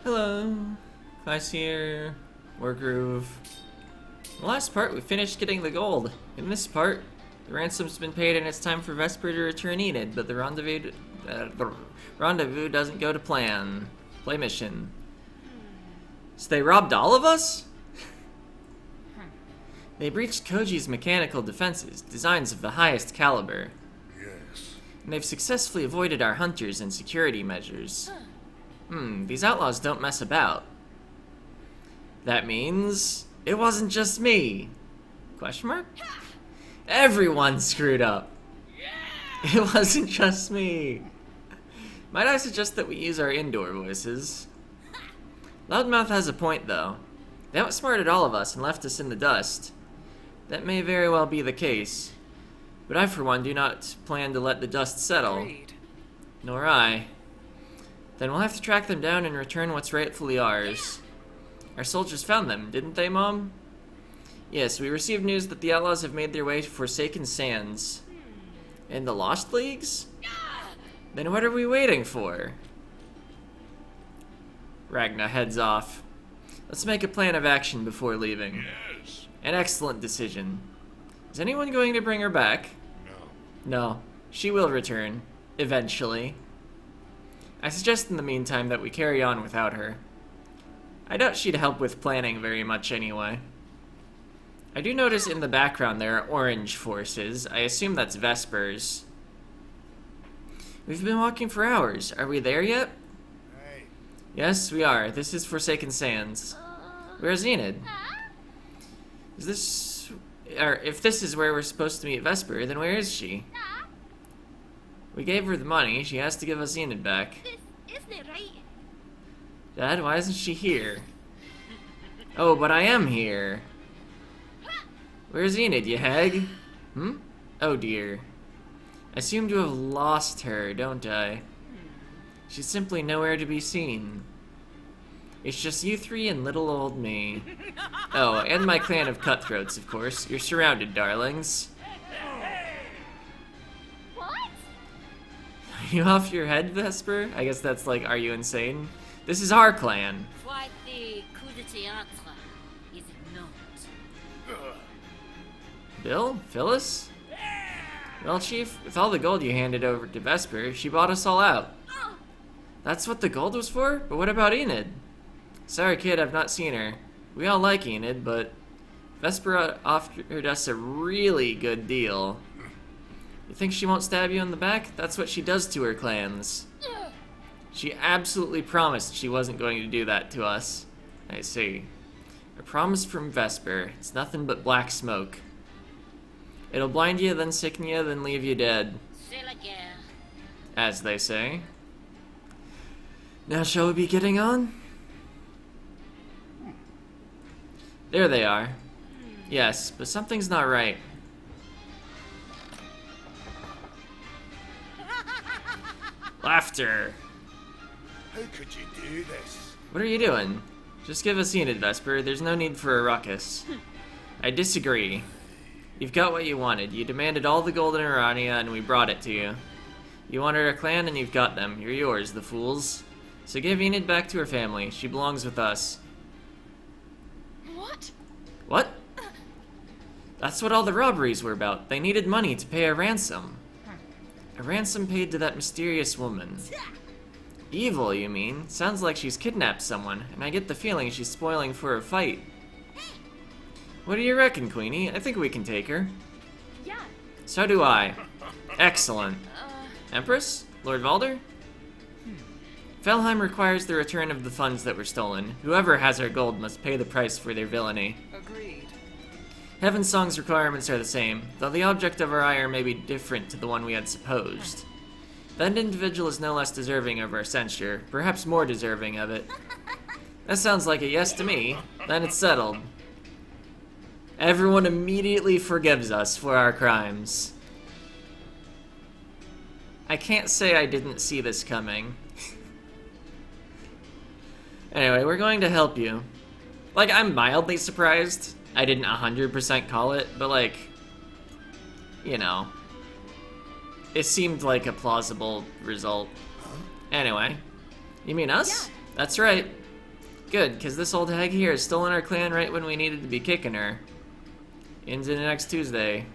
Hello, Class here, Wargroove. In the last part, we finished getting the gold. In this part, the ransom's been paid and it's time for Vesper to return Enid, but the rendezvous doesn't go to plan. Play mission. So they robbed all of us? They breached Koji's mechanical defenses, designs of the highest caliber. Yes. And they've successfully avoided our hunters and security measures. These outlaws don't mess about. That means it wasn't just me. Question mark? Everyone screwed up. It wasn't just me. Might I suggest that we use our indoor voices? Loudmouth has a point though. They outsmarted all of us and left us in the dust. That may very well be the case. But I for one do not plan to let the dust settle. Agreed. Nor I. Then we'll have to track them down and return what's rightfully ours. Our soldiers found them, didn't they, Mom? Yes, we received news that the outlaws have made their way to Forsaken Sands. In the Lost Leagues? Then what are we waiting for? Ragna heads off. Let's make a plan of action before leaving. Yes. An excellent decision. Is anyone going to bring her back? No. No. She will return. Eventually. I suggest in the meantime that we carry on without her. I doubt she'd help with planning very much anyway. I do notice in the background there are orange forces. I assume that's Vespers. We've been walking for hours. Are we there yet? Hey. Yes, we are. This is Forsaken Sands. Where's Enid? Is this... or if this is where we're supposed to meet Vesper, then where is she? We gave her the money. She has to give us Enid back. Isn't it right? Dad, why isn't she here? Oh, but I am here. Where's Enid, you hag? Oh dear. I seem to have lost her, don't I? She's simply nowhere to be seen. It's just you three and little old me. Oh, and my clan of cutthroats, of course. You're surrounded, darlings. What? Are you off your head, Vesper? I guess that's like, are you insane? This is our clan. Quite the coup de théâtre, is it not? Bill? Phyllis? Well, Chief, with all the gold you handed over to Vesper, she bought us all out. That's what the gold was for? But what about Enid? Sorry, kid, I've not seen her. We all like Enid, but Vesper offered us a really good deal. You think she won't stab you in the back? That's what she does to her clans. She absolutely promised she wasn't going to do that to us. I see. A promise from Vesper. It's nothing but black smoke. It'll blind you, then sicken you, then leave you dead. C'est la guerre. As they say. Now shall we be getting on? There they are. Yes, but something's not right. Laughter. How could you do this? What are you doing? Just give us Enid, Vesper. There's no need for a ruckus. I disagree. You've got what you wanted. You demanded all the gold in Urania, and we brought it to you. You wanted our clan, and you've got them. You're yours, the fools. So give Enid back to her family. She belongs with us. What? What? That's what all the robberies were about. They needed money to pay a ransom. A ransom paid to that mysterious woman. Evil, you mean? Sounds like she's kidnapped someone, and I get the feeling she's spoiling for a fight. What do you reckon, Queenie? I think we can take her. Yeah. So do I. Excellent. Empress? Lord Valder? Felheim requires the return of the funds that were stolen. Whoever has our gold must pay the price for their villainy. Agreed. Heaven Song's requirements are the same, though the object of our ire may be different to the one we had supposed. That individual is no less deserving of our censure, perhaps more deserving of it. That sounds like a yes to me. Then it's settled. Everyone immediately forgives us for our crimes. I can't say I didn't see this coming. Anyway, we're going to help you. Like, I'm mildly surprised. I didn't 100% call it, but like, you know. It seemed like a plausible result. Anyway, you mean us? Yeah. That's right. Good, because this old hag here is still in our clan right when we needed to be kicking her. Into next Tuesday.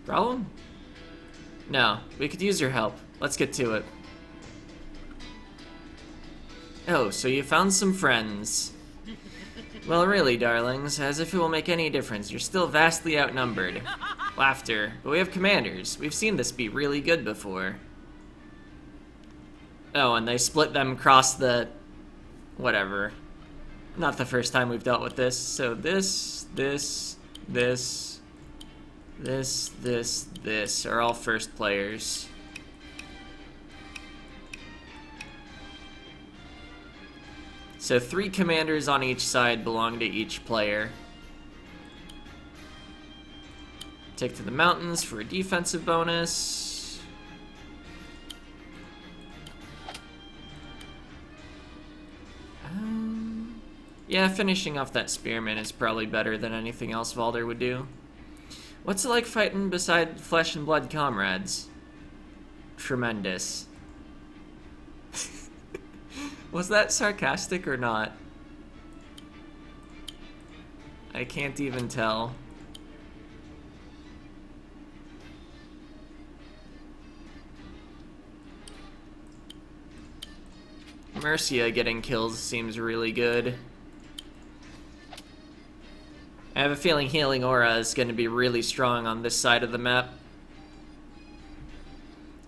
Problem? No, we could use your help. Let's get to it. Oh, so you found some friends. Well, really, darlings, as if it will make any difference, you're still vastly outnumbered. Laughter. But we have commanders. We've seen this be really good before. Oh, and they split them across the... whatever. Not the first time we've dealt with this. So this are all first players. So 3 commanders on each side belong to each player. Take to the mountains for a defensive bonus. Yeah, finishing off that spearman is probably better than anything else Valder would do. What's it like fighting beside flesh and blood comrades? Tremendous. Was that sarcastic or not? I can't even tell. Mercia getting kills seems really good. I have a feeling Healing Aura is going to be really strong on this side of the map.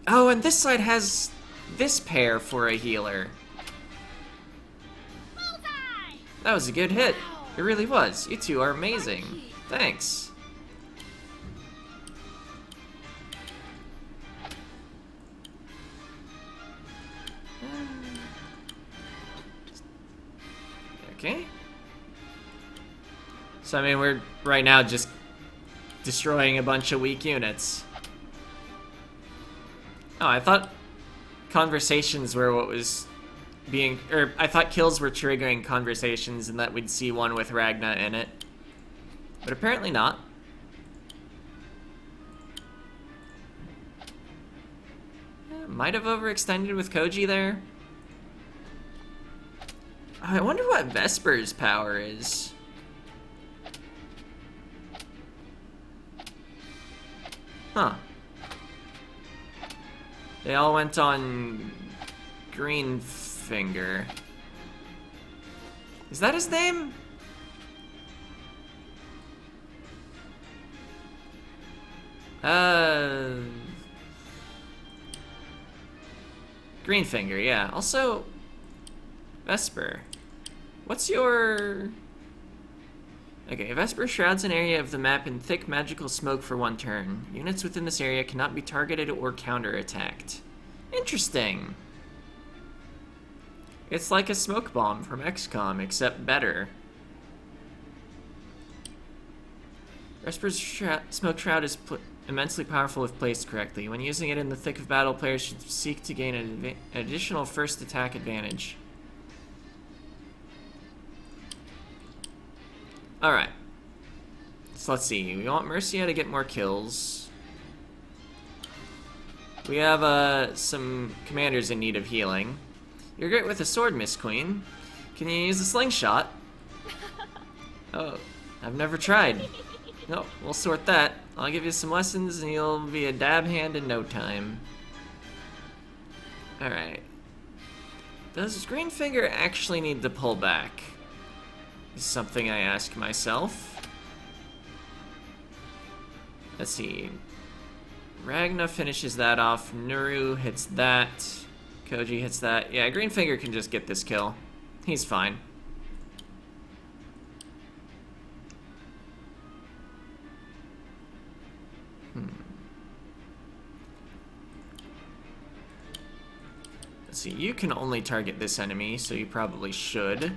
Oh, and this side has this pair for a healer. That was a good hit. It really was. You two are amazing. Thanks. Okay. So, I mean, we're right now just destroying a bunch of weak units. Oh, I thought conversations were what was being... Or, I thought kills were triggering conversations and that we'd see one with Ragna in it. But apparently not. Might have overextended with Koji there. I wonder what Vesper's power is. Huh. They all went on Green Finger. Is that his name? Green Finger, yeah. Also, Vesper. What's your... Okay, Vesper shrouds an area of the map in thick magical smoke for 1 turn. Units within this area cannot be targeted or counterattacked. Interesting. It's like a smoke bomb from XCOM, except better. Vesper's smoke shroud is immensely powerful if placed correctly. When using it in the thick of battle, players should seek to gain an additional first attack advantage. Alright. So let's see. We want Mercia to get more kills. We have some commanders in need of healing. You're great with a sword, Miss Queen. Can you use a slingshot? Oh, I've never tried. No, we'll sort that. I'll give you some lessons and you'll be a dab hand in no time. Alright. Does Greenfinger actually need to pull back? Is something I ask myself. Let's see. Ragna finishes that off. Nuru hits that. Koji hits that. Yeah, Greenfinger can just get this kill. He's fine. Let's see, you can only target this enemy, so you probably should.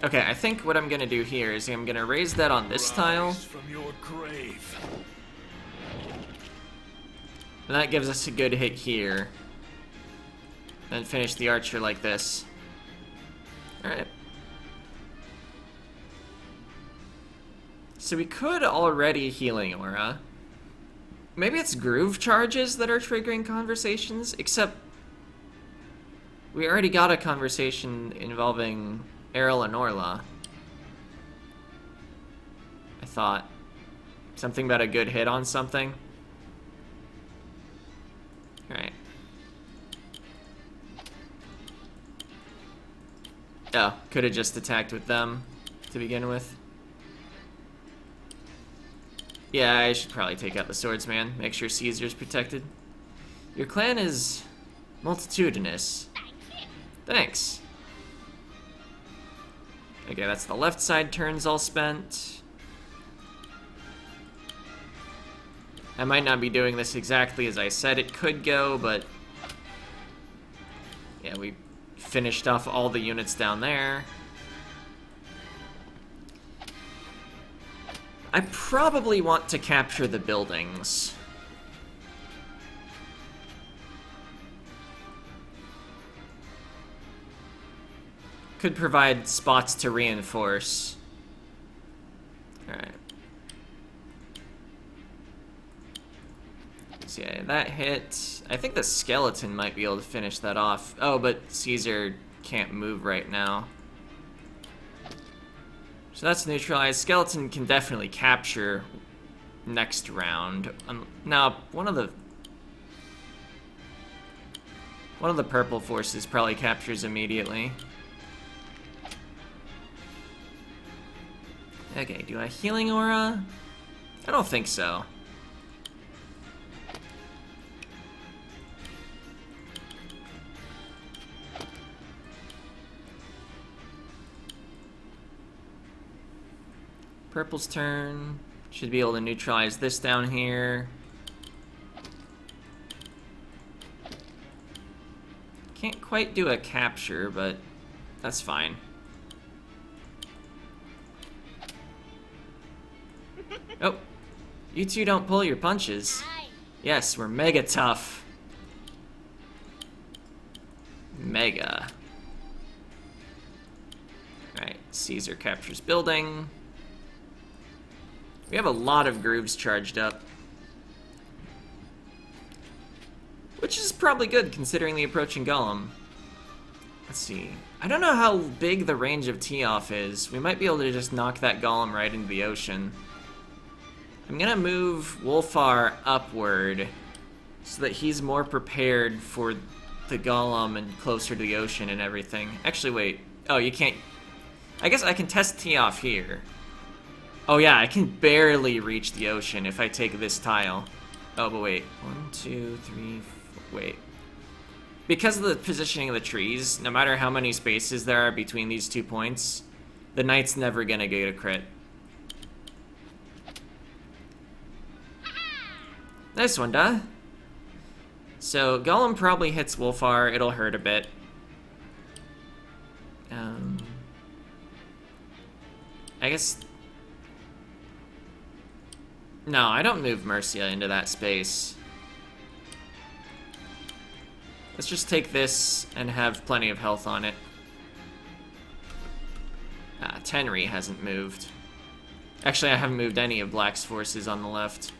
Okay, I think what I'm gonna do here is I'm gonna raise that on this tile. From your grave. And that gives us a good hit here. Then finish the archer like this. Alright. So we could already Healing Aura. Maybe it's groove charges that are triggering conversations, except we already got a conversation involving Errol and Orla. I thought. Something about a good hit on something. Alright. Oh, could have just attacked with them to begin with. Yeah, I should probably take out the swordsman. Make sure Caesar's protected. Your clan is multitudinous. Thanks. Okay, that's the left side turns all spent. I might not be doing this exactly as I said it could go, but yeah, we finished off all the units down there. I probably want to capture the buildings. Could provide spots to reinforce. Alright. So yeah, that hit. I think the skeleton might be able to finish that off. Oh, but Caesar can't move right now. So that's neutralized. Skeleton can definitely capture next round. Now, one of the purple forces probably captures immediately. Okay, do a healing aura? I don't think so. Purple's turn. Should be able to neutralize this down here. Can't quite do a capture, but that's fine. Oh, you two don't pull your punches. Yes, we're mega tough. Mega. Alright, Caesar captures building. We have a lot of grooves charged up. Which is probably good considering the approaching golem. Let's see. I don't know how big the range of tee-off is. We might be able to just knock that golem right into the ocean. I'm gonna move Wolfar upward so that he's more prepared for the golem and closer to the ocean and everything. Actually, wait. Oh, you can't... I guess I can test tee-off here. Oh yeah, I can barely reach the ocean if I take this tile. Oh, but wait. 1, 2, 3, 4, wait. Because of the positioning of the trees, no matter how many spaces there are between these 2 points, the knight's never gonna get a crit. Nice one, duh. So, Golem probably hits Wolfar, it'll hurt a bit. I guess... No, I don't move Mercia into that space. Let's just take this and have plenty of health on it. Tenri hasn't moved. Actually, I haven't moved any of Black's forces on the left.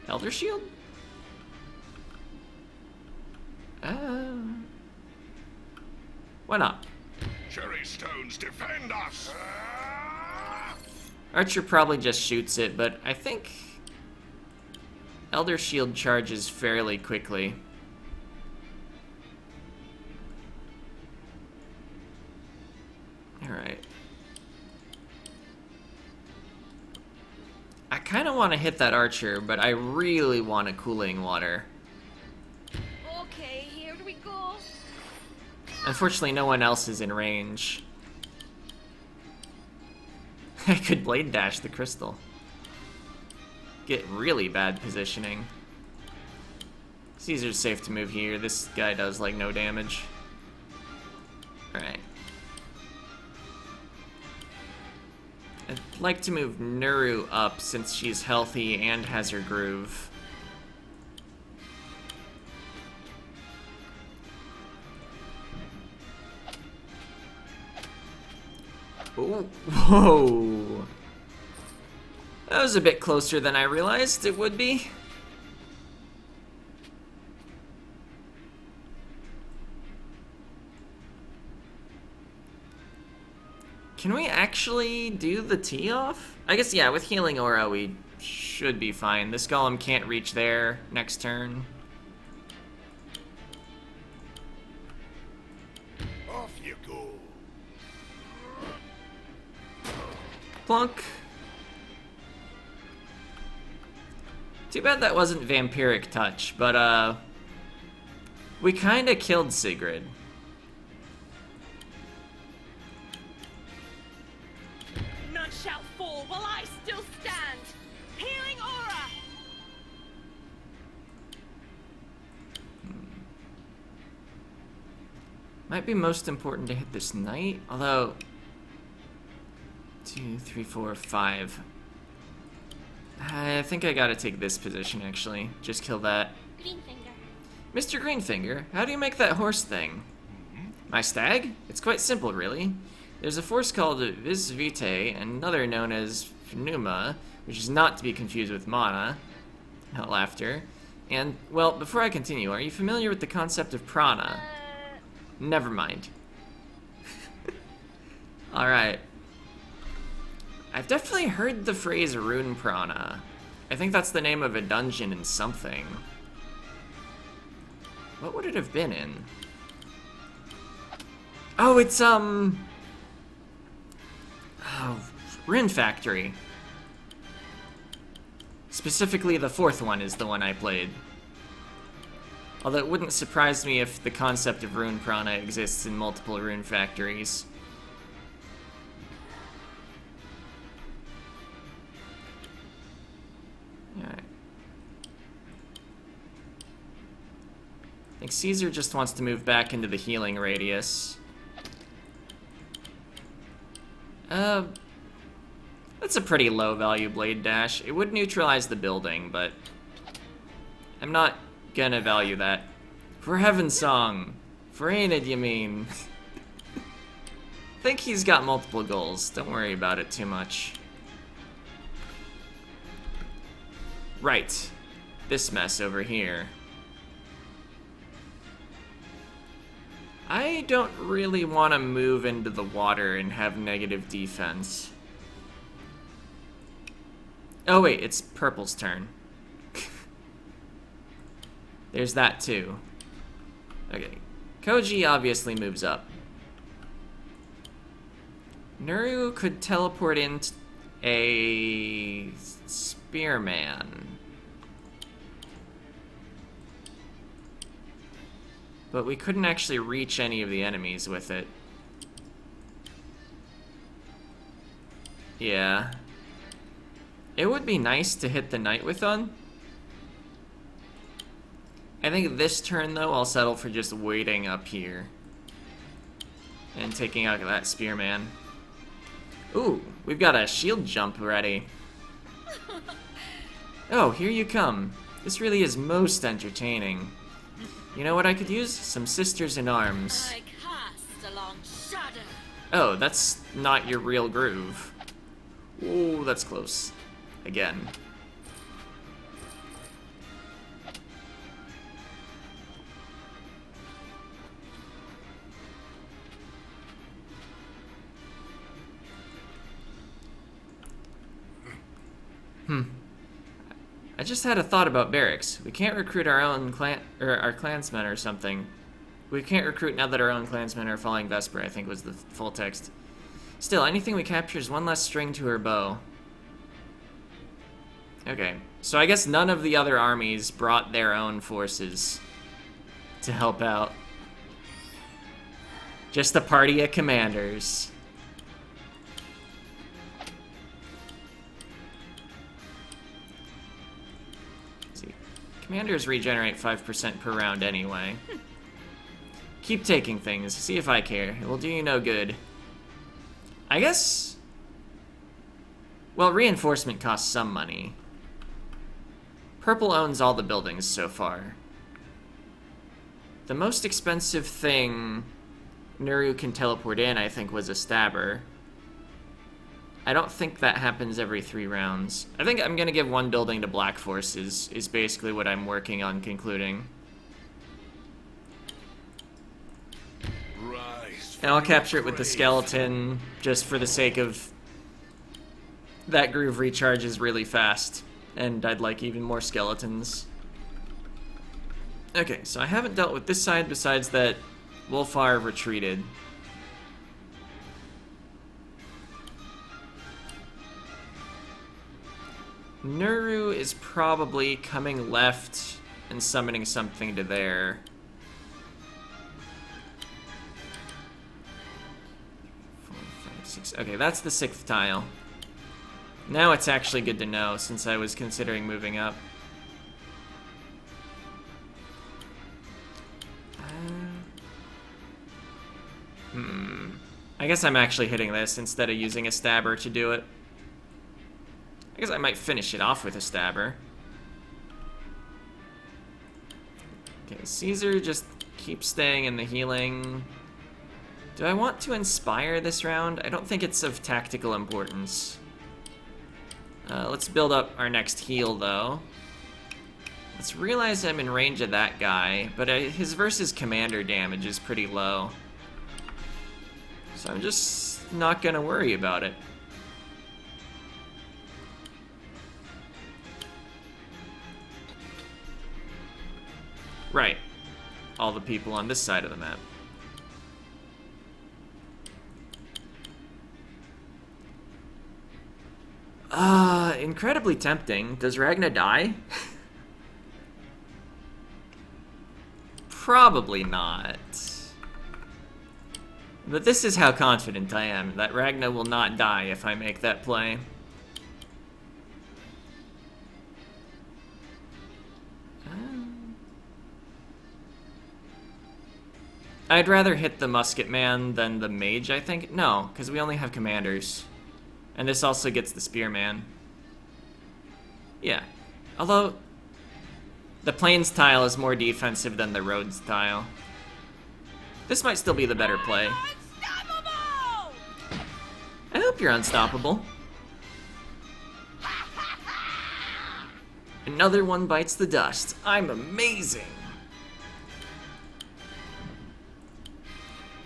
Elder Shield? Why not? Cherry stones defend us! Archer probably just shoots it, but I think Elder Shield charges fairly quickly. Alright. I kind of want to hit that archer, but I really want a cooling water. Okay, here we go. Unfortunately, no one else is in range. I could blade dash the crystal. Get really bad positioning. Caesar's safe to move here. This guy does like no damage. Alright. I'd like to move Nuru up since she's healthy and has her groove. Ooh. Whoa! That was a bit closer than I realized it would be. Can we actually do the tee off? I guess, yeah, with Healing Aura we should be fine. This golem can't reach there next turn. Off you go. Plunk. Too bad that wasn't Vampiric Touch, but we kinda killed Sigrid. None shall fall while I still stand. Healing aura. Might be most important to hit this knight, although 2, 3, 4, 5. I think I gotta take this position actually. Just kill that. Greenfinger. Mr. Greenfinger, how do you make that horse thing? My stag? It's quite simple, really. There's a force called Vis Vitae, and another known as Pneuma, which is not to be confused with Mana. Laughter. And, well, before I continue, are you familiar with the concept of prana? Never mind. Alright. I've definitely heard the phrase Rune Prana. I think that's the name of a dungeon in something. What would it have been in? Oh, it's, oh, Rune Factory. Specifically, the 4th one is the one I played. Although it wouldn't surprise me if the concept of Rune Prana exists in multiple Rune Factories. Alright. I think Caesar just wants to move back into the healing radius. That's a pretty low value blade dash. It would neutralize the building, but I'm not gonna value that. For Heaven's Song. For Enid, you mean. I think he's got multiple goals. Don't worry about it too much. Right. This mess over here. I don't really want to move into the water and have negative defense. Oh wait, it's purple's turn. There's that too. Okay. Koji obviously moves up. Nuru could teleport in a spearman. But we couldn't actually reach any of the enemies with it. Yeah. It would be nice to hit the knight with one. I think this turn, though, I'll settle for just waiting up here. And taking out that spearman. Ooh, we've got a shield jump ready. Oh, here you come. This really is most entertaining. You know what I could use? Some sisters in arms. I cast along shadow. Oh, that's not your real groove. Ooh, that's close. Again. I just had a thought about barracks. We can't recruit our own our clansmen or something. We can't recruit now that our own clansmen are following Vesper, I think was the full text. Still, anything we capture is one less string to her bow. Okay, so I guess none of the other armies brought their own forces to help out. Just a party of commanders. Commanders regenerate 5% per round anyway. Keep taking things. See if I care. It will do you no good. I guess... Well, reinforcement costs some money. Purple owns all the buildings so far. The most expensive thing Nuru can teleport in, I think, was a stabber. I don't think that happens every 3 rounds. I think I'm gonna give 1 building to Black Forces, is basically what I'm working on concluding. Rise. And I'll capture it with the skeleton, just for the sake of... That groove recharges really fast, and I'd like even more skeletons. Okay, so I haven't dealt with this side besides that Wolfar retreated. Nuru is probably coming left and summoning something to there. Four, five, six. Okay, that's the 6th tile. Now it's actually good to know, since I was considering moving up. I guess I'm actually hitting this instead of using a stabber to do it. I guess I might finish it off with a stabber. Okay, Caesar just keeps staying in the healing. Do I want to inspire this round? I don't think it's of tactical importance. Let's build up our next heal, though. Let's realize I'm in range of that guy, but his versus commander damage is pretty low. So I'm just not gonna worry about it. Right. All the people on this side of the map. Incredibly tempting. Does Ragna die? Probably not. But this is how confident I am, that Ragna will not die if I make that play. I'd rather hit the musket man than the mage, I think. No, because we only have commanders. And this also gets the spearman. Yeah. Although, the plains tile is more defensive than the roads tile. This might still be the better play. Unstoppable! I hope you're unstoppable. Another one bites the dust. I'm amazing.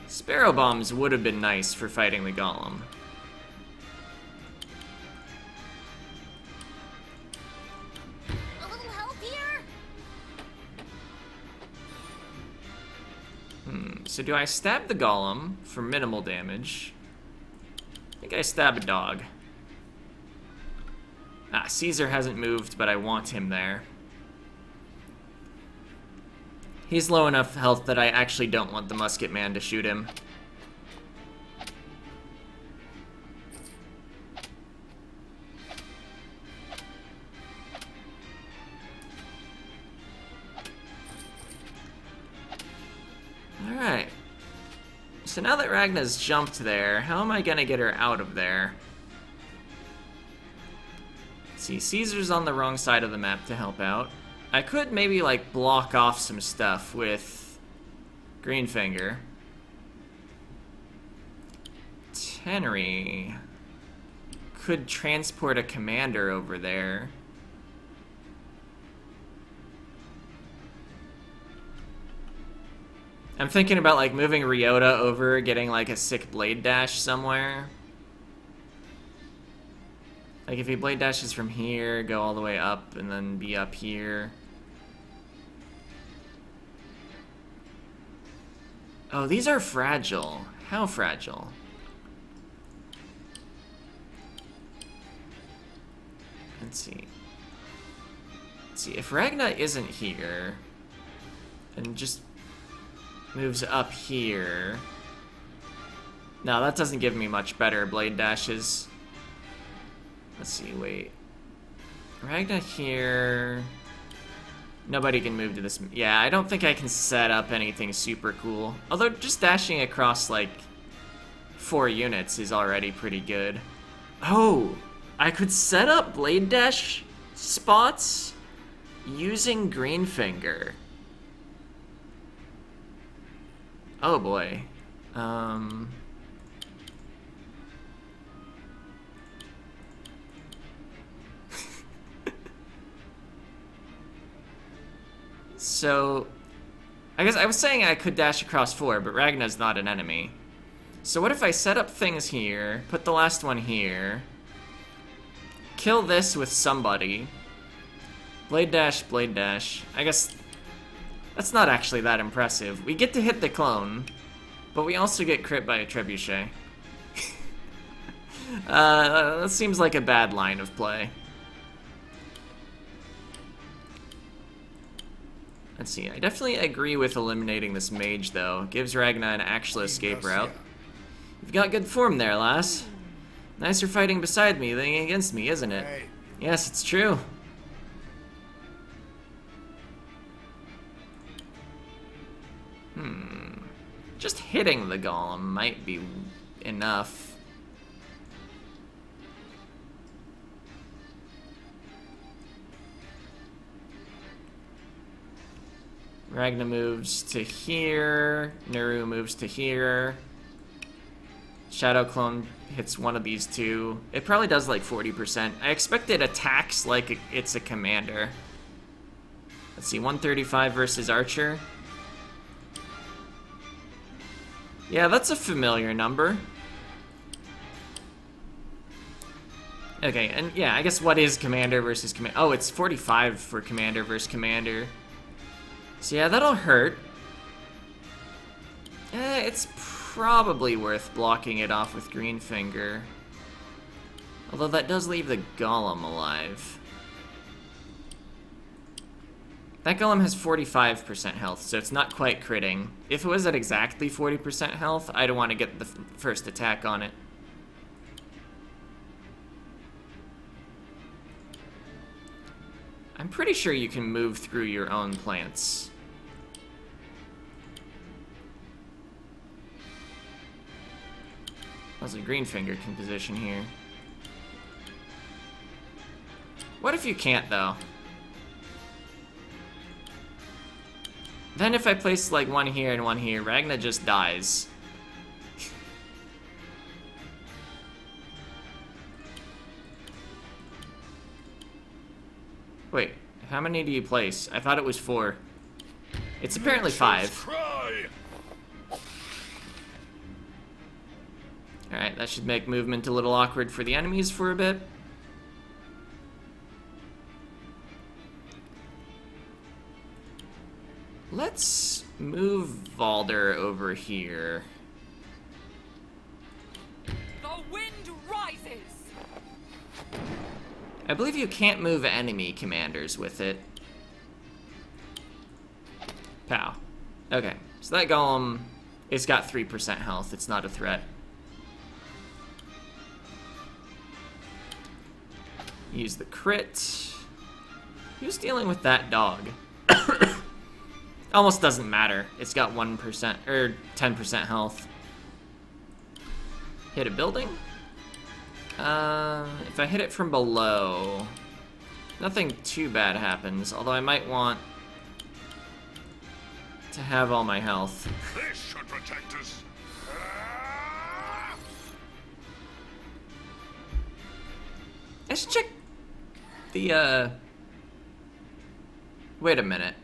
Sparrow bombs would have been nice for fighting the golem. A little help here? So do I stab the golem for minimal damage? I think I stab a dog. Ah, Caesar hasn't moved, but I want him there. He's low enough health that I actually don't want the musket man to shoot him. Alright. So now that Ragna's jumped there, how am I gonna get her out of there? See, Caesar's on the wrong side of the map to help out. I could maybe, like, block off some stuff with Greenfinger. Tannery could transport a commander over there. I'm thinking about, like, moving Ryota over, getting, like, a sick blade dash somewhere. Like, if he blade dashes from here, go all the way up, and then be up here. Oh, these are fragile. How fragile? Let's see. Let's see, if Ragna isn't here, and just moves up here... No, that doesn't give me much better blade dashes. Let's see, wait. Ragna here... Nobody can move to this... Yeah, I don't think I can set up anything super cool. Although, just dashing across, like, 4 units is already pretty good. Oh! I could set up blade dash spots using Greenfinger. Oh boy. So, I guess I was saying I could dash across 4, but Ragna's not an enemy. So what if I set up things here, put the last one here, kill this with somebody, blade dash, blade dash. I guess that's not actually that impressive. We get to hit the clone, but we also get crit by a trebuchet. That seems like a bad line of play. Let's see, I definitely agree with eliminating this mage, though. Gives Ragna an actual escape route. You've got good form there, lass. Nicer fighting beside me than against me, isn't it? Hey. Yes, it's true. Just hitting the golem might be enough. Ragna moves to here. Naru moves to here. Shadow Clone hits one of these two. It probably does like 40%. I expect it attacks like it's a commander. Let's see, 135 versus Archer. Yeah, that's a familiar number. Okay, and yeah, I guess what is commander versus commander? Oh, it's 45 for commander versus commander. So yeah, that'll hurt. It's probably worth blocking it off with Green Finger. Although that does leave the golem alive. That golem has 45% health, so it's not quite critting. If it was at exactly 40% health, I'd want to get the first attack on it. I'm pretty sure you can move through your own plants. Also, Green Finger can position here. What if you can't, though? Then if I place, like, one here and one here, Ragna just dies. Wait, how many do you place? I thought it was 4. It's apparently 5. Cry. Alright, that should make movement a little awkward for the enemies for a bit. Let's move Valder over here. The wind rises. I believe you can't move enemy commanders with it. Pow. Okay, so that golem, it's got 3% health. It's not a threat. Use the crit. Who's dealing with that dog? Almost doesn't matter. It's got 1% or 10% health. Hit a building. If I hit it from below, nothing too bad happens. Although I might want to have all my health. This should protect us. I should check the, wait a minute.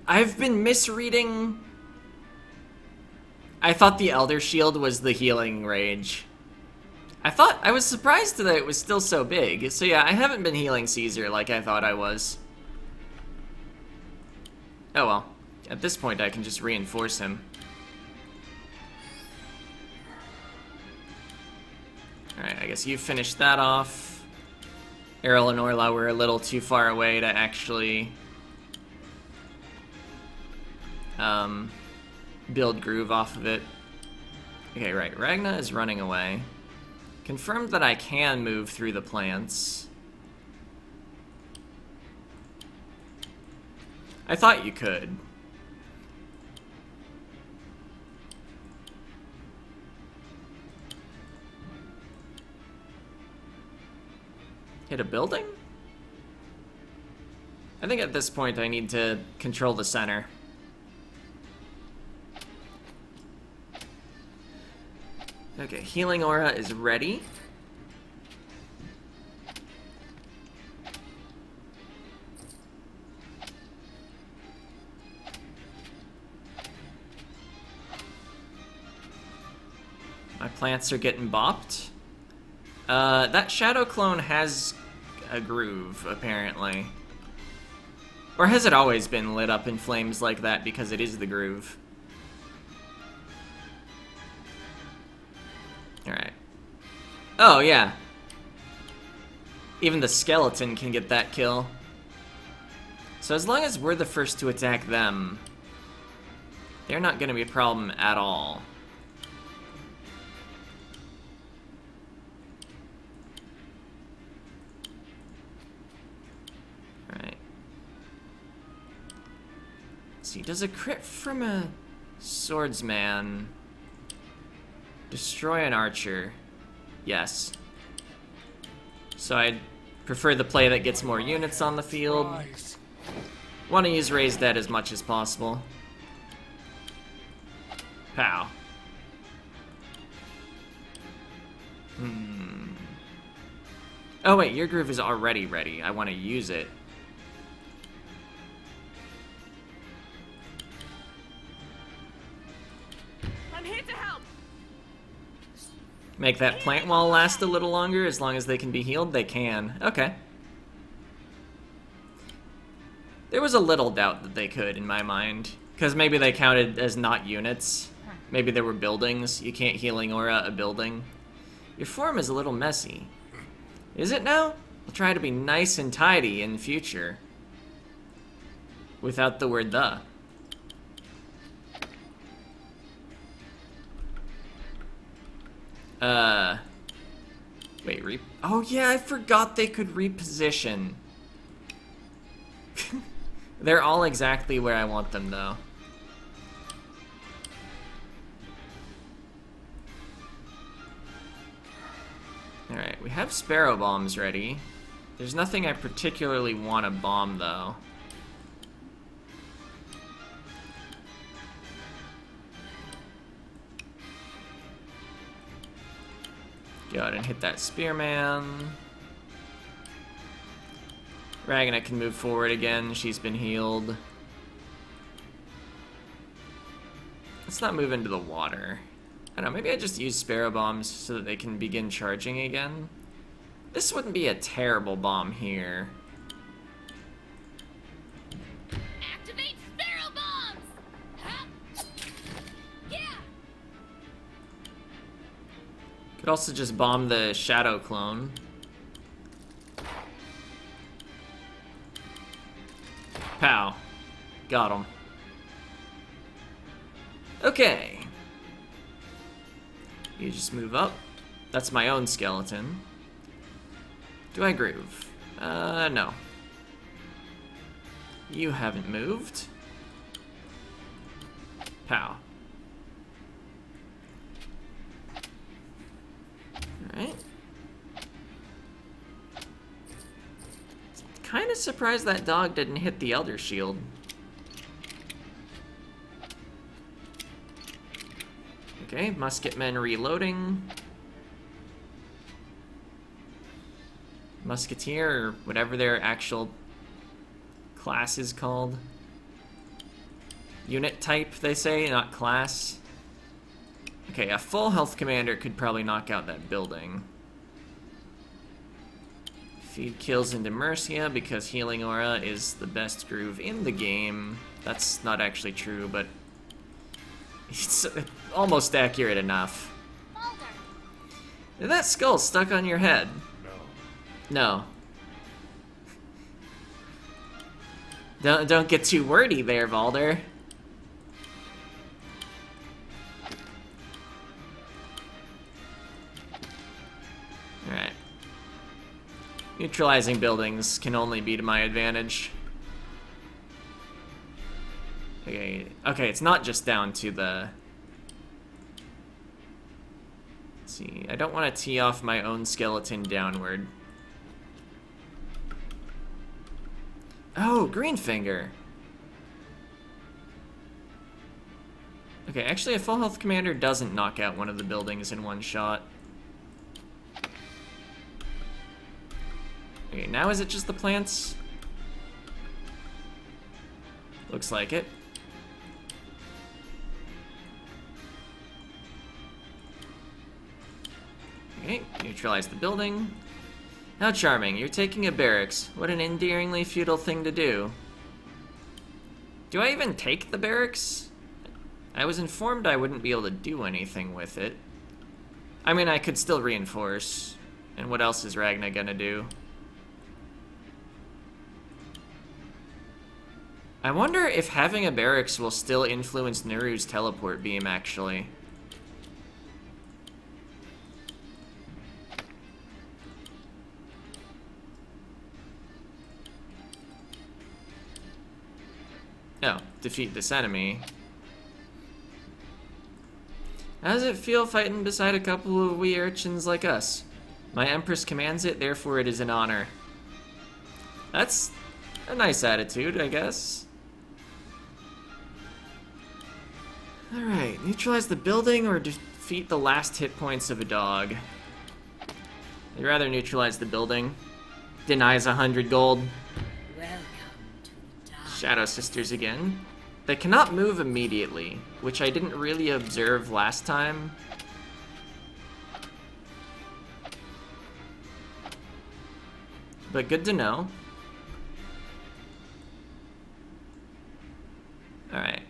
I've been misreading. I thought the Elder Shield was the healing rage. I was surprised that it was still so big. So yeah, I haven't been healing Caesar like I thought I was. Oh well. At this point, I can just reinforce him. Alright, I guess you finished that off. Errol and Orla were a little too far away to actually build Groove off of it. Okay, right. Ragna is running away. Confirmed that I can move through the plants. I thought you could. Hit a building? I think at this point I need to control the center. Okay, Healing Aura is ready. plants are getting bopped. That shadow clone has a groove, apparently. Or has it always been lit up in flames like that because it is the groove? Alright. Oh, yeah. Even the skeleton can get that kill. So as long as we're the first to attack them, they're not going to be a problem at all. Alright. Let's see, does a crit from a swordsman destroy an archer? Yes. So I'd prefer the play that gets more units on the field. Want to use raised dead as much as possible. Pow. Oh wait, your groove is already ready. I want to use it. I'm here to help. Make that plant wall last a little longer. As long as they can be healed, they can. Okay. There was a little doubt that they could, in my mind. Because maybe they counted as not units. Maybe there were buildings. You can't healing aura a building. Your form is a little messy. Is it now? I'll try to be nice and tidy in the future. Without the word the. Wait, oh yeah, I forgot they could reposition. They're all exactly where I want them, though. Alright, we have sparrow bombs ready. There's nothing I particularly want to bomb, though. Go ahead and hit that spearman. Ragna can move forward again. She's been healed. Let's not move into the water. I don't know, maybe I just use sparrow bombs so that they can begin charging again. This wouldn't be a terrible bomb here. Activate sparrow bombs! Huh? Yeah! Could also just bomb the shadow clone. Pow. Got him. Okay. You just move up. That's my own skeleton. Do I groove? No. You haven't moved. Pow. Alright. Kinda surprised that dog didn't hit the Elder Shield. Okay, musketmen reloading. Musketeer, or whatever their actual class is called. Unit type, they say, not class. Okay, a full health commander could probably knock out that building. Feed kills into Mercia because healing aura is the best groove in the game. That's not actually true, but it's almost accurate enough. Mulder! Is that skull stuck on your head? No. No. Don't get too wordy there, Valder. Alright. Neutralizing buildings can only be to my advantage. Okay, it's not just down to the... Let's see, I don't want to tee off my own skeleton downward. Oh, Greenfinger! Okay, actually a full health commander doesn't knock out one of the buildings in one shot. Okay, now is it just the plants? Looks like it. Neutralize the building. How charming. You're taking a barracks. What an endearingly futile thing to do. Do I even take the barracks? I was informed I wouldn't be able to do anything with it. I mean, I could still reinforce. And what else is Ragna gonna do? I wonder if having a barracks will still influence Nuru's teleport beam, actually. No, defeat this enemy. How does it feel fighting beside a couple of wee urchins like us? My Empress commands it, therefore it is an honor. That's a nice attitude, I guess. Alright, neutralize the building or defeat the last hit points of a dog. I'd rather neutralize the building. Denies 100 gold. Welcome to the dark. Shadow Sisters again. They cannot move immediately, which I didn't really observe last time. But good to know. Alright.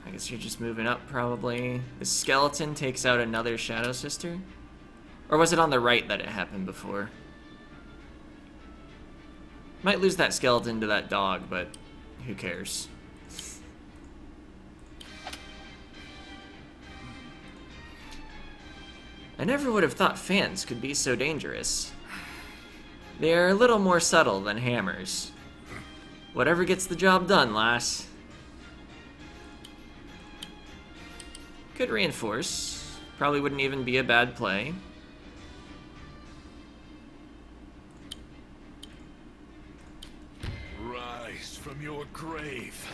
I guess you're just moving up, probably. The skeleton takes out another Shadow Sister? Or was it on the right that it happened before? Might lose that skeleton to that dog, but who cares? I never would have thought fans could be so dangerous. They are a little more subtle than hammers. Whatever gets the job done, lass. Could reinforce. Probably wouldn't even be a bad play. Rise from your grave.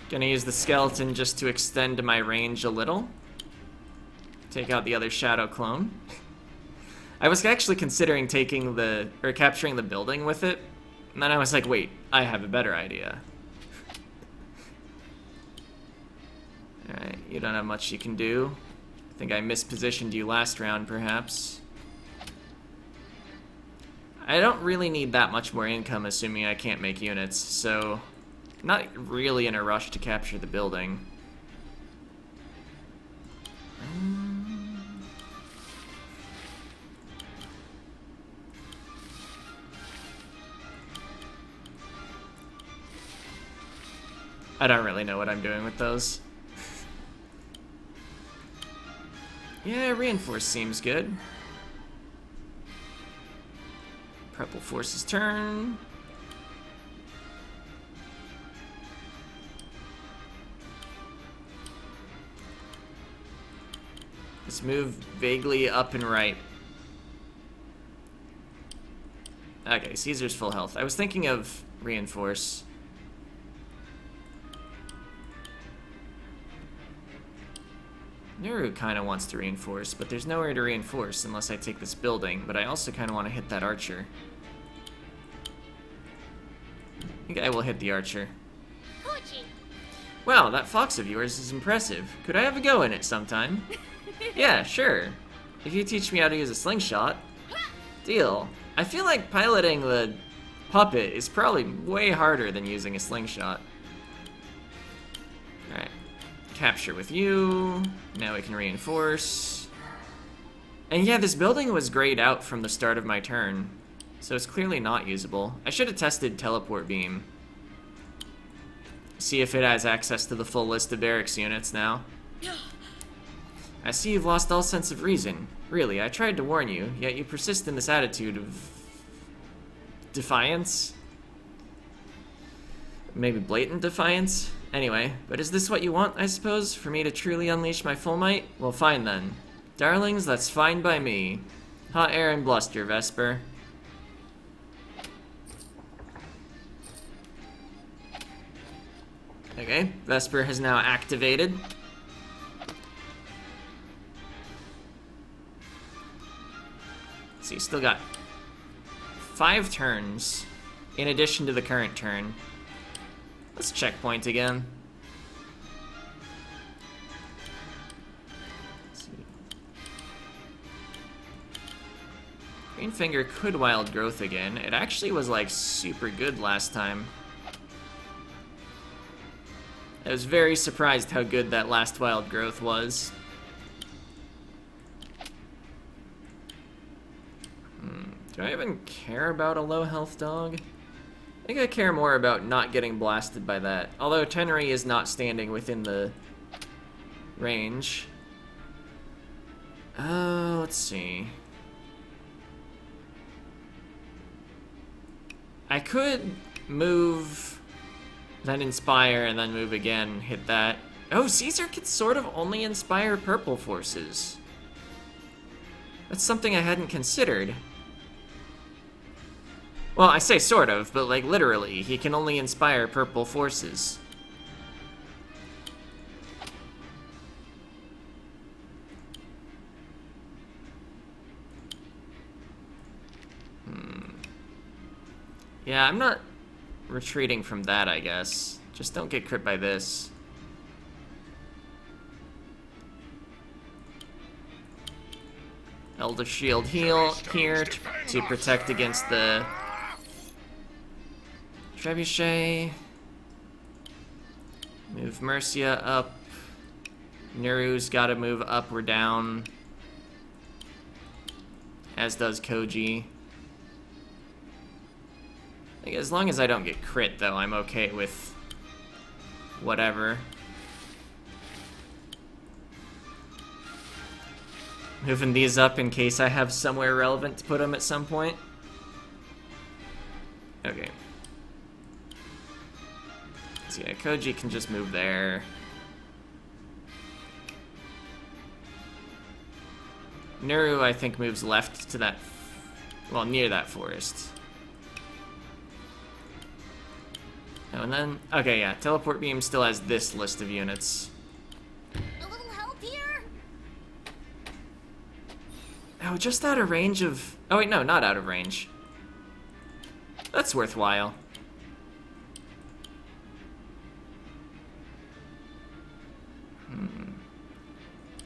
Gonna use the skeleton just to extend my range a little. Take out the other shadow clone. I was actually considering taking capturing the building with it, and then I was like, wait, I have a better idea. Alright, you don't have much you can do. I think I mispositioned you last round, perhaps. I don't really need that much more income, assuming I can't make units, so not really in a rush to capture the building. I don't really know what I'm doing with those. Yeah, reinforce seems good. Prep will force his turn. Let's move vaguely up and right. Okay, Caesar's full health. I was thinking of reinforce. Nuru kind of wants to reinforce, but there's nowhere to reinforce unless I take this building, but I also kind of want to hit that archer. I think I will hit the archer. Wow, that fox of yours is impressive. Could I have a go in it sometime? Yeah, sure. If you teach me how to use a slingshot. Deal. I feel like piloting the puppet is probably way harder than using a slingshot. Alright. Capture with you. Now we can reinforce. And yeah, this building was grayed out from the start of my turn, so it's clearly not usable. I should have tested teleport beam. See if it has access to the full list of barracks units now. I see you've lost all sense of reason. Really, I tried to warn you, yet you persist in this attitude of defiance? Maybe blatant defiance? Anyway, but is this what you want, I suppose? For me to truly unleash my full might? Well, fine then. Darlings, that's fine by me. Hot air and bluster, Vesper. Okay, Vesper has now activated. Let's see, still got 5 turns in addition to the current turn. Let's checkpoint again. Let's see. Green Finger could Wild Growth again. It actually was, like, super good last time. I was very surprised how good that last Wild Growth was. Do I even care about a low health dog? I think I care more about not getting blasted by that. Although Tenry is not standing within the range. Let's see. I could move, then inspire, and then move again, hit that. Oh, Caesar can sort of only inspire purple forces. That's something I hadn't considered. Well, I say sort of, but like literally, he can only inspire purple forces. Yeah, I'm not retreating from that, I guess. Just don't get crit by this. Elder Shield heal here to protect against the Trebuchet. Move Mercia up. Neru's gotta move up or down. As does Koji. Like, as long as I don't get crit, though, I'm okay with whatever. Moving these up in case I have somewhere relevant to put them at some point. Okay. So yeah, Koji can just move there. Neru, I think, moves left to that, well, near that forest. Oh, and then, okay, yeah, Teleport Beam still has this list of units. A little help here? Oh, just out of range of, oh wait, no, not out of range. That's worthwhile.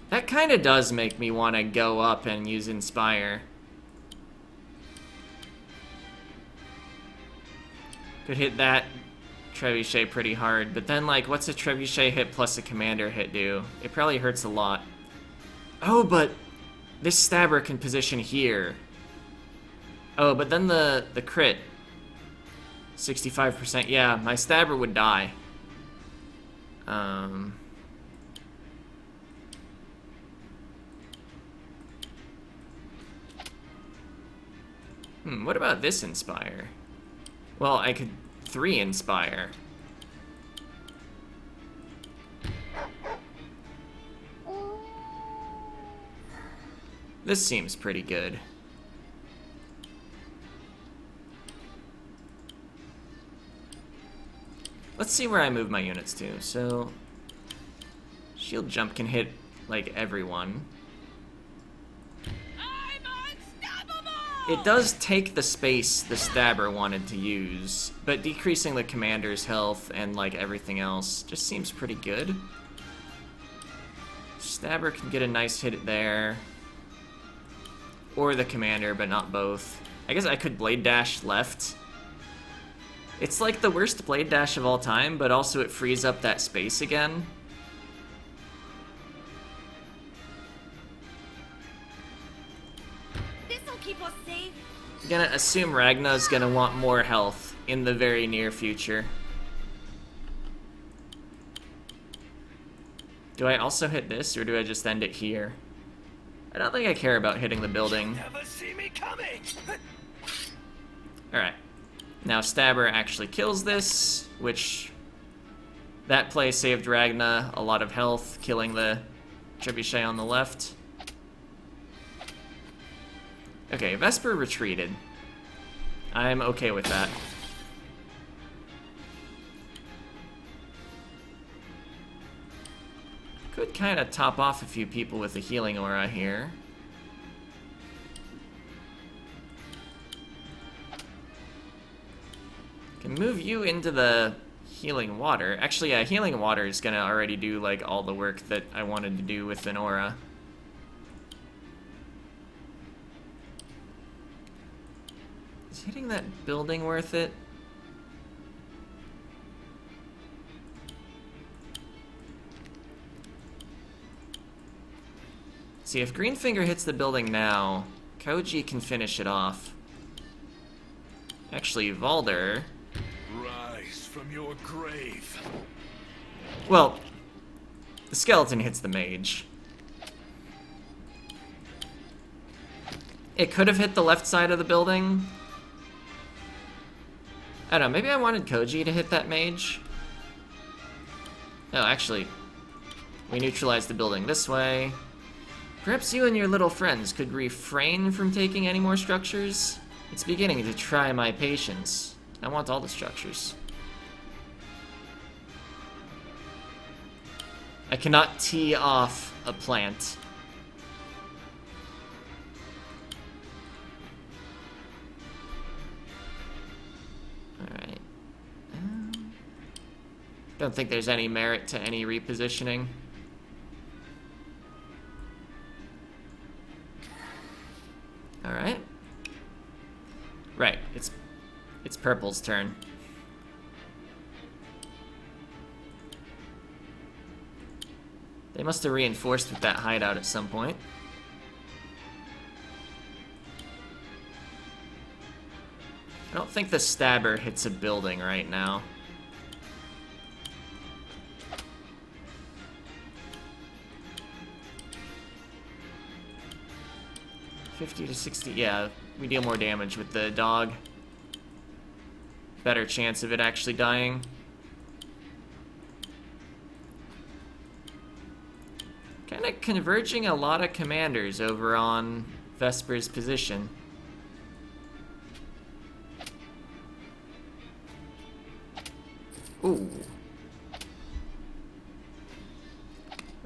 That kind of does make me want to go up and use Inspire. Could hit that Trebuchet pretty hard, but then, like, what's a Trebuchet hit plus a Commander hit do? It probably hurts a lot. Oh, but this Stabber can position here. Oh, but then the crit. 65%. Yeah, my Stabber would die. What about this Inspire? Well, I could 3 Inspire. This seems pretty good. Let's see where I move my units to. So, Shield Jump can hit, like, everyone. It does take the space the Stabber wanted to use, but decreasing the Commander's health and, like, everything else just seems pretty good. Stabber can get a nice hit there. Or the Commander, but not both. I guess I could Blade Dash left. It's like the worst Blade Dash of all time, but also it frees up that space again. Keep us safe. I'm gonna assume Ragna's gonna want more health in the very near future. Do I also hit this, or do I just end it here? I don't think I care about hitting the building. Never see me coming. Alright. Now Stabber actually kills this, which... that play saved Ragna a lot of health, killing the Trebuchet on the left. Okay, Vesper retreated. I'm okay with that. Could kind of top off a few people with a healing aura here. Can move you into the healing water. Actually, yeah, healing water is gonna already do, like, all the work that I wanted to do with an aura. Is hitting that building worth it? See, if Greenfinger hits the building now, Koji can finish it off. Actually, Valder... Rise from your grave. Well, the skeleton hits the mage. It could have hit the left side of the building. I don't know, maybe I wanted Koji to hit that mage. Oh, actually, we neutralized the building this way. Perhaps you and your little friends could refrain from taking any more structures? It's beginning to try my patience. I want all the structures. I cannot tee off a plant. Alright. Don't think there's any merit to any repositioning. Alright. Right, it's Purple's turn. They must have reinforced with that hideout at some point. I don't think the stabber hits a building right now. $50 to $60, yeah, we deal more damage with the dog. Better chance of it actually dying. Kinda converging a lot of commanders over on Vesper's position. Ooh.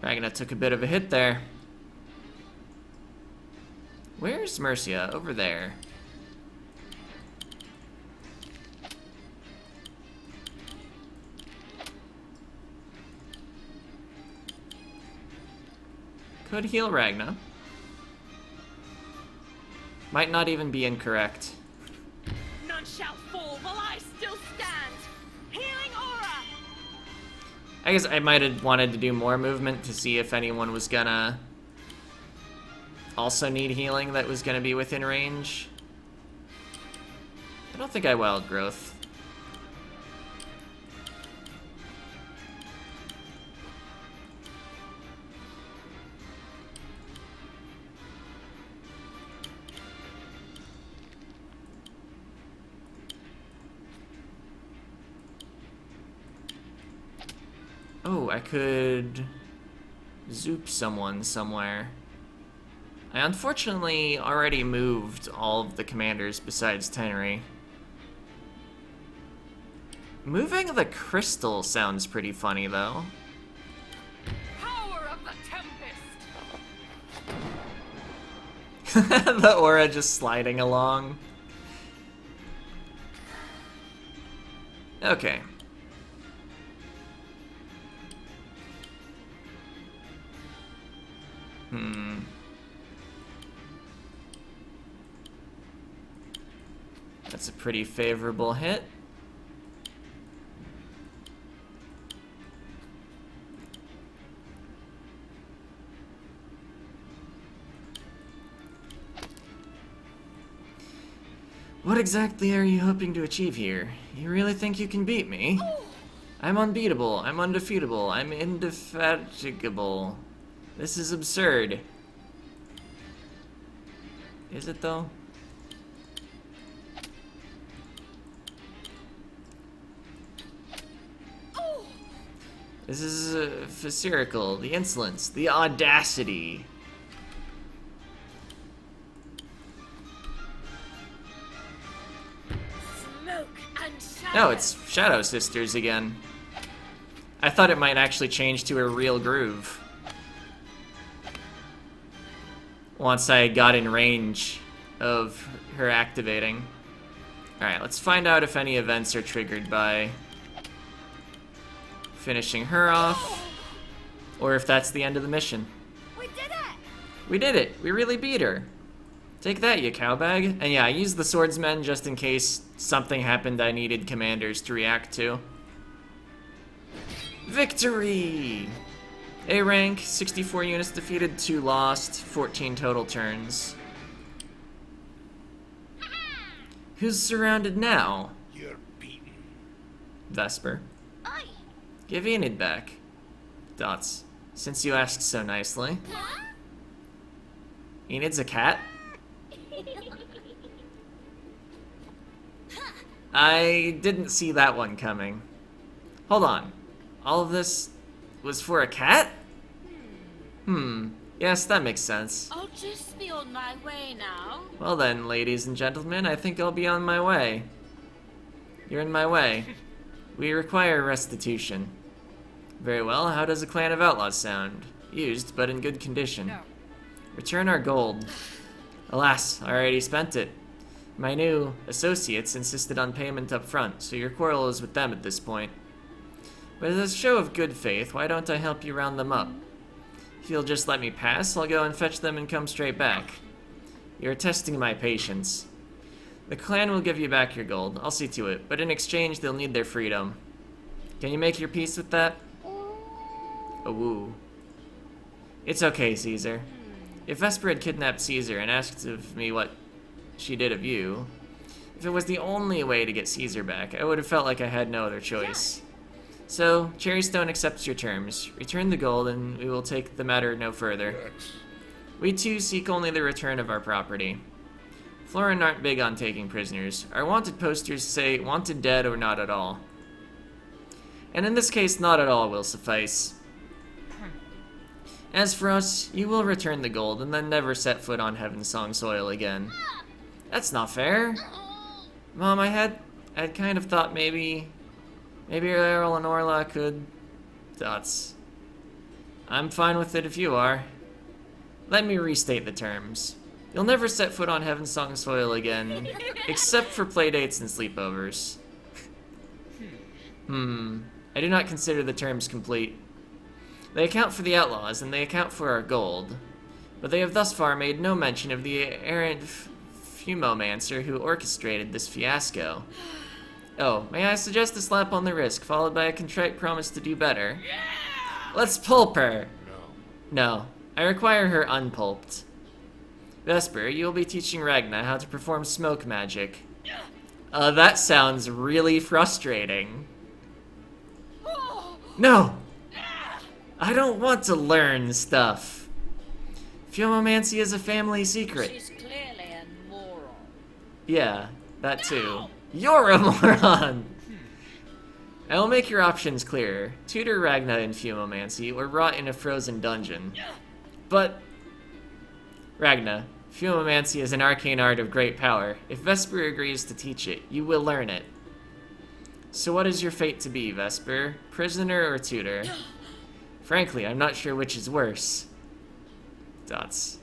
Ragna took a bit of a hit there. Where's Mercia? Over there. Could heal Ragna. Might not even be incorrect. None shall fall while I still stand. Healing aura. I guess I might have wanted to do more movement to see if anyone was gonna also need healing that was gonna be within range. I don't think I wild growth. Oh, I could zoop someone somewhere. I unfortunately already moved all of the commanders besides Tenri. Moving the crystal sounds pretty funny, though. Power of the tempest. The aura just sliding along. Okay. That's a pretty favorable hit. What exactly are you hoping to achieve here? You really think you can beat me? I'm unbeatable, I'm undefeatable, I'm indefatigable. This is absurd. Is it though? This is physical, the insolence, the audacity. Smoke and shadow. No, it's Shadow Sisters again. I thought it might actually change to a real groove once I got in range of her activating. Alright, let's find out if any events are triggered by finishing her off, or if that's the end of the mission. We did it. We did it! We really beat her! Take that, you cowbag. And yeah, I used the swordsmen just in case something happened I needed commanders to react to. Victory! A rank, 64 units defeated, 2 lost, 14 total turns. Who's surrounded now? You're beaten. Vesper. Oi! Give Enid back. Dots. Since you asked so nicely. Enid's a cat? I didn't see that one coming. Hold on. All of this was for a cat? Yes, that makes sense. I'll just be on my way now. Well then, ladies and gentlemen, I think I'll be on my way. You're in my way. We require restitution. Very well, how does a clan of outlaws sound? Used, but in good condition. Return our gold. Alas, I already spent it. My new associates insisted on payment up front, so your quarrel is with them at this point. But as a show of good faith, why don't I help you round them up? If you'll just let me pass, I'll go and fetch them and come straight back. You're testing my patience. The clan will give you back your gold, I'll see to it, but in exchange they'll need their freedom. Can you make your peace with that? A woo. It's okay, Caesar. If Vesper had kidnapped Caesar and asked of me what she did of you, if it was the only way to get Caesar back, I would have felt like I had no other choice. So, Cherrystone accepts your terms. Return the gold, and we will take the matter no further. We too seek only the return of our property. Florin aren't big on taking prisoners. Our wanted posters say wanted dead or not at all. And in this case, not at all will suffice. As for us, you will return the gold and then never set foot on Heaven Song soil again. That's not fair. Mom, I had kind of thought maybe Errol and Orla could... Dots. I'm fine with it if you are. Let me restate the terms. You'll never set foot on Heaven Song soil again, except for playdates and sleepovers. I do not consider the terms complete. They account for the outlaws, and they account for our gold. But they have thus far made no mention of the errant fumomancer who orchestrated this fiasco. Oh, may I suggest a slap on the wrist, followed by a contrite promise to do better? Let's pulp her! No, I require her unpulped. Vesper, you will be teaching Ragna how to perform smoke magic. That sounds really frustrating. No! I don't want to learn stuff. Fumomancy is a family secret. She's clearly a moron. Yeah, that too. You're a moron! I will make your options clearer. Tutor Ragna in Fumomancy or rot in a frozen dungeon. But... Ragna, Fumomancy is an arcane art of great power. If Vesper agrees to teach it, you will learn it. So what is your fate to be, Vesper? Prisoner or tutor? Frankly, I'm not sure which is worse. Dots.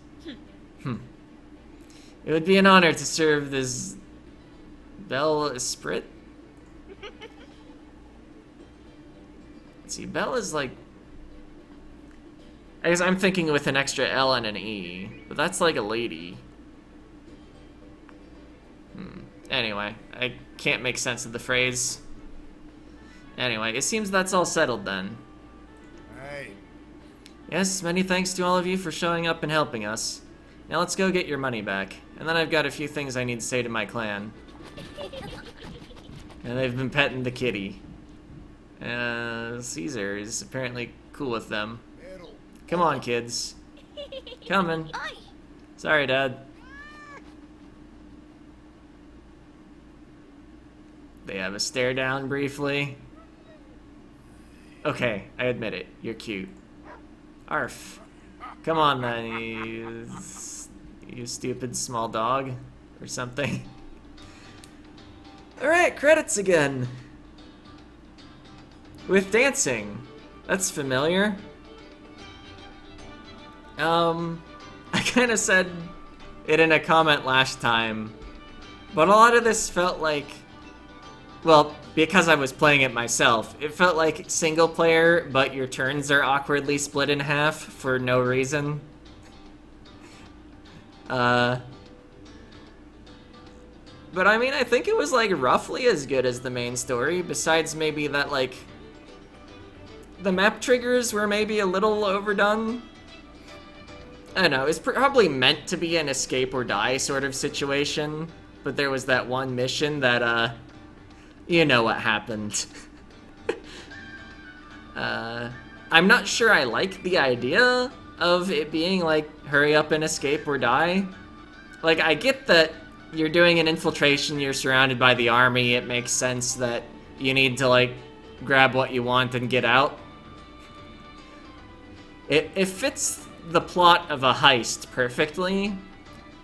It would be an honor to serve this... Belle Esprit? Let's see, Belle is like... I guess I'm thinking with an extra L and an E, but that's like a lady. Anyway, I can't make sense of the phrase. Anyway, it seems that's all settled then. Hey, Yes, many thanks to all of you for showing up and helping us. Now let's go get your money back. And then I've got a few things I need to say to my clan. And they've been petting the kitty. Caesar is apparently cool with them. Come on, kids. Coming. Oi! Sorry, Dad. They have a stare down briefly. Okay, I admit it. You're cute. Arf. Come on, then, you stupid small dog. Or something. Alright, credits again. With dancing. That's familiar. I kind of said it in a comment last time, but a lot of this felt like, well, because I was playing it myself, it felt like single player, but your turns are awkwardly split in half for no reason. But I mean, I think it was like roughly as good as the main story, besides maybe that like the map triggers were maybe a little overdone. I don't know, it's probably meant to be an escape or die sort of situation, but there was that one mission that, you know what happened. I'm not sure I like the idea of it being like, hurry up and escape or die. Like, I get that you're doing an infiltration, you're surrounded by the army, it makes sense that you need to, like, grab what you want and get out. It fits the plot of a heist perfectly.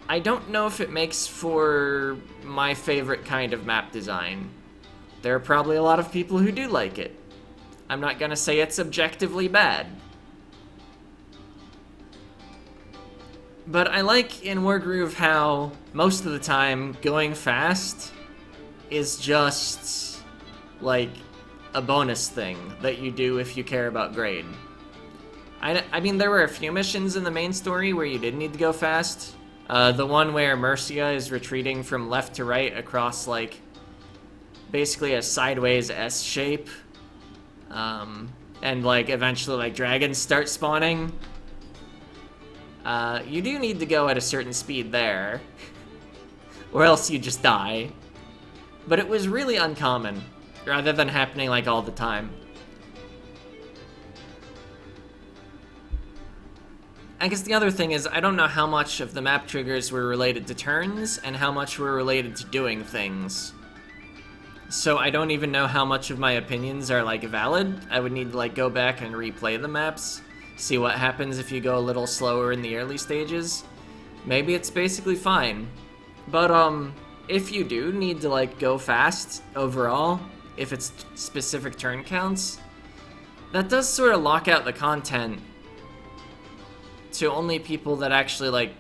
I don't know if it makes for my favorite kind of map design. There are probably a lot of people who do like it. I'm not gonna say it's objectively bad. But I like in Wargroove how, most of the time, going fast is just, like, a bonus thing that you do if you care about grade. I mean, there were a few missions in the main story where you did need to go fast. The one where Mercia is retreating from left to right across, like, basically a sideways S shape. And, like, eventually, like, dragons start spawning. You do need to go at a certain speed there, or else you just die. But it was really uncommon, rather than happening, like, all the time. I guess the other thing is, I don't know how much of the map triggers were related to turns, and how much were related to doing things. So I don't even know how much of my opinions are, like, valid. I would need to, like, go back and replay the maps, see what happens if you go a little slower in the early stages. Maybe it's basically fine. But, if you do need to, like, go fast overall, if it's specific turn counts, that does sort of lock out the content to only people that actually, like,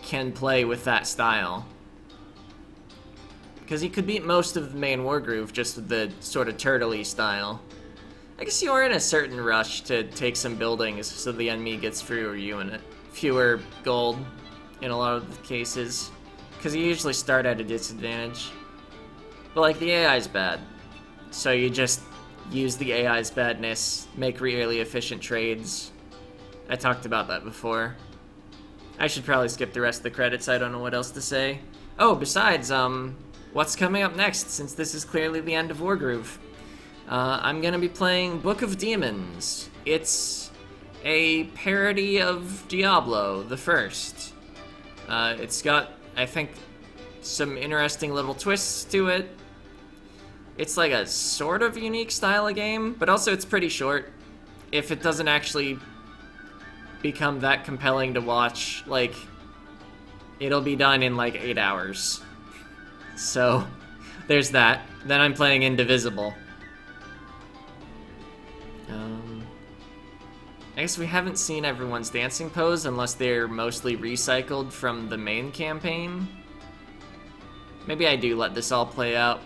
can play with that style. Because you could beat most of the main Wargroove just with the sort of turtle-y style. I guess you are in a certain rush to take some buildings so the enemy gets fewer gold in a lot of the cases. Because you usually start at a disadvantage. But, like, the AI's bad. So you just use the AI's badness, make really efficient trades. I talked about that before. I should probably skip the rest of the credits, I don't know what else to say. Oh, besides, what's coming up next, since this is clearly the end of Wargroove? I'm gonna be playing Book of Demons. It's a parody of Diablo, the first. It's got, I think, some interesting little twists to it. It's like a sort of unique style of game, but also it's pretty short. If it doesn't actually become that compelling to watch, like, it'll be done in like 8 hours. So, there's that. Then I'm playing Indivisible. I guess we haven't seen everyone's dancing pose unless they're mostly recycled from the main campaign. Maybe I do let this all play out.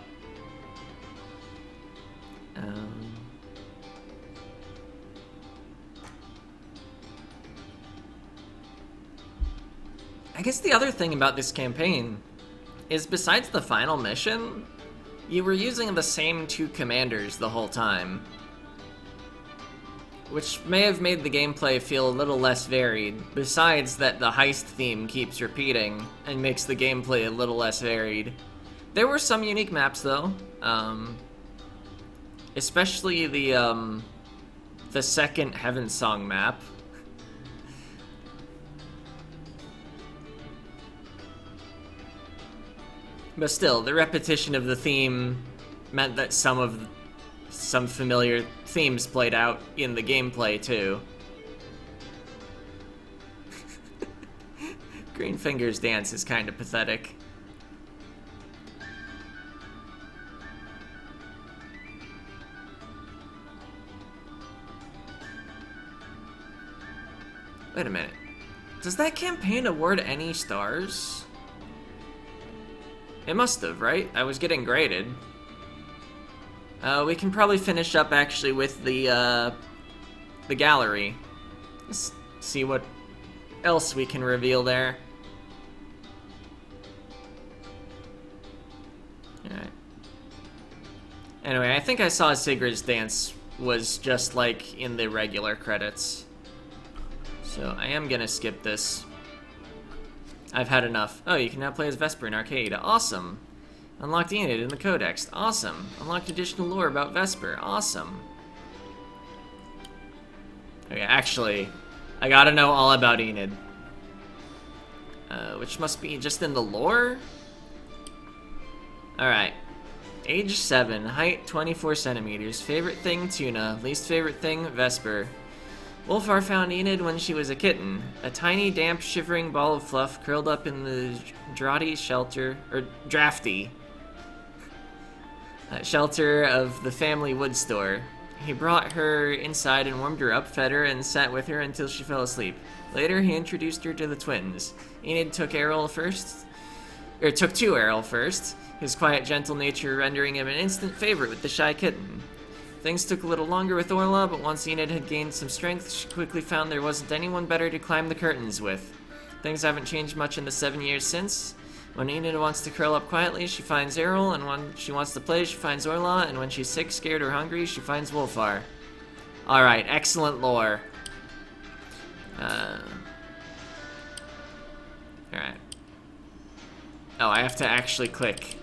I guess the other thing about this campaign is, besides the final mission, you were using the same 2 commanders the whole time. Which may have made the gameplay feel a little less varied, besides that the heist theme keeps repeating and makes the gameplay a little less varied. There were some unique maps though, especially the second Heaven Song map. But still, the repetition of the theme meant that some familiar themes played out in the gameplay too. Greenfinger's dance is kind of pathetic. Wait a minute. Does that campaign award any stars? It must have, right? I was getting graded. We can probably finish up actually with the gallery. Let's see what else we can reveal there. Anyway, I think I saw Sigrid's dance was just like in the regular credits. So I am gonna skip this. I've had enough. Oh, you can now play as Vesper in Arcade. Awesome. Unlocked Enid in the Codex. Awesome. Unlocked additional lore about Vesper. Awesome. Okay, actually, I gotta know all about Enid. Which must be just in the lore? Alright. Age 7, height 24 centimeters, favorite thing tuna, least favorite thing Vesper. Wolfar found Enid when she was a kitten, a tiny, damp, shivering ball of fluff curled up in the draughty shelter of the family wood store. He brought her inside and warmed her up, fed her, and sat with her until she fell asleep. Later, he introduced her to the twins. Enid took to Errol first, his quiet, gentle nature rendering him an instant favorite with the shy kitten. Things took a little longer with Orla, but once Enid had gained some strength, she quickly found there wasn't anyone better to climb the curtains with. Things haven't changed much in the 7 years since. When Enid wants to curl up quietly, she finds Errol, and when she wants to play, she finds Orla, and when she's sick, scared, or hungry, she finds Wolfar. Alright, excellent lore. Alright. Oh, I have to actually click.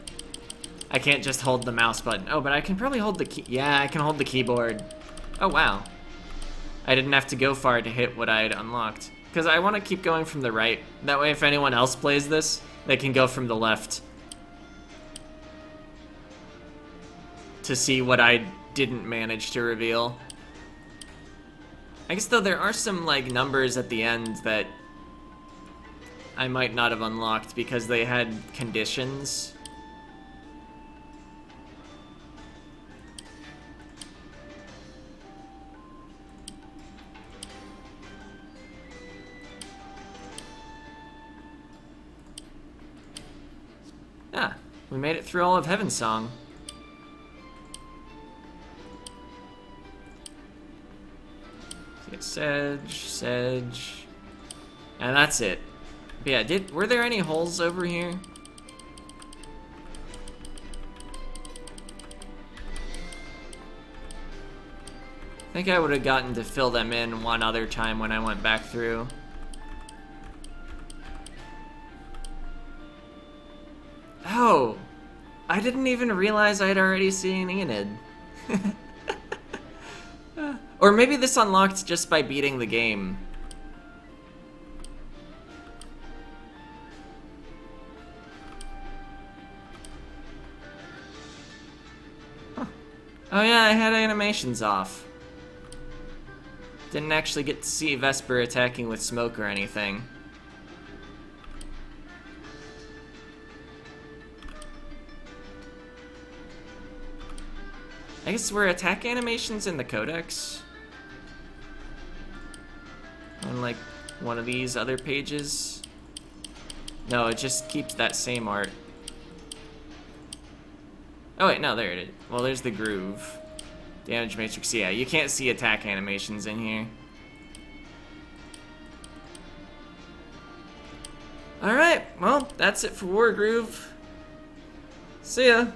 I can't just hold the mouse button. Oh, but I can probably hold the key. Yeah, I can hold the keyboard. Oh, wow. I didn't have to go far to hit what I had unlocked. Because I want to keep going from the right. That way, if anyone else plays this, they can go from the left. To see what I didn't manage to reveal. I guess, though, there are some, like, numbers at the end that I might not have unlocked because they had conditions. Ah, we made it through all of Heaven's Song. Sedge, and that's it. But yeah, were there any holes over here? I think I would have gotten to fill them in one other time when I went back through. Oh, I didn't even realize I'd already seen Enid. Or maybe this unlocked just by beating the game. Huh. Oh yeah, I had animations off. Didn't actually get to see Vesper attacking with smoke or anything. I guess were attack animations in the Codex? On like one of these other pages? No, it just keeps that same art. Oh wait, no, there it is. Well, there's the groove. Damage matrix, yeah, you can't see attack animations in here. Alright, well, that's it for Wargroove. See ya!